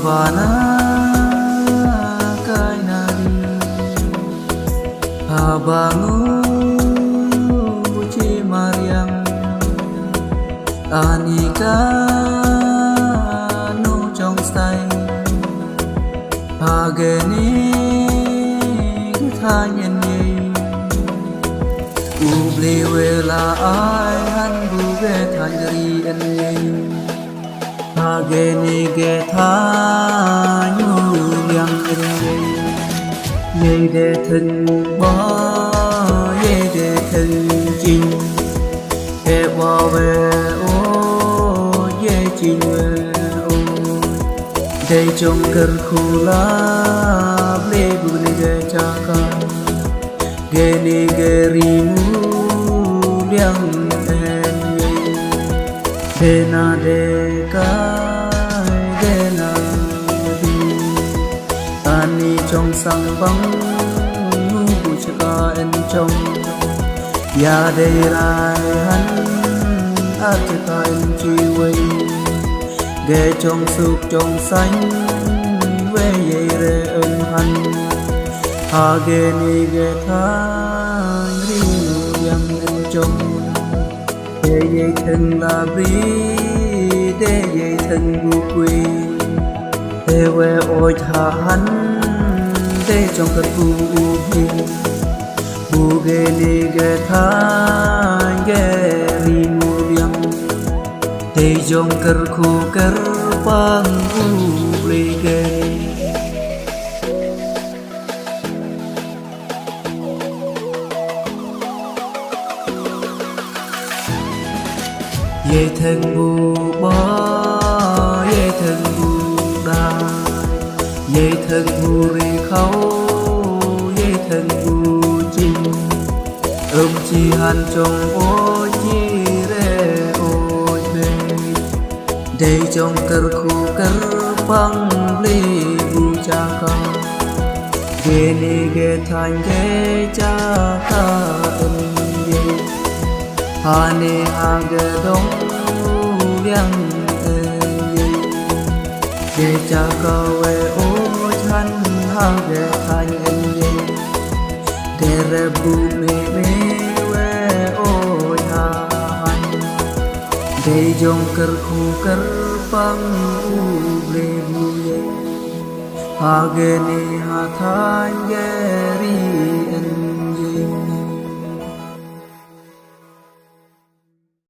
Havana kainari Habangu Buci Mariam Anika Nu trong say Hageni Tha nhân nhi Ubli wela ai han bu ge thanjari en nhi Hageni ge tha nhu yang en nhi Ye de thân bo ye de thân chinh Ye bo ve o ye chinh ve o Đây trong cơn khu la ble bu ni ge cha ka Ge ni ge ri mu liang en ye De na de ka de na di Ani trong sang băng nu bu cha ka en trong Ya de rai han a cha ka en chi wei Ghé trong sụp trong xanh Về dây rê ơn hành Hà ghê ni ghé tha Rí nụ yang ơn trong Để dây thân là bí Để dây thân bu quy Để về ôi thả hắn Để trong cơn bu hi Bu ghê ni ghé tha Ghé rí nụ yang Te jong ker khu ker pang u blege Ye thân bu ba ye thân bu da Ye thân bu ri khâu ye thân bu chinh chi han trong ô chi re Đây trong cơn khu cơn băng ly bu cha ka Ghê ni ghê thành ghê cha ka ân ye Hà ni hà ghê đông liang ân ye Ghê cha ka về ô chân hà ghê thành ân ye Để re bu mê mê về ô hà Đây dòng cơn khu cơn băng u ble bu ye Hageni hathan geri en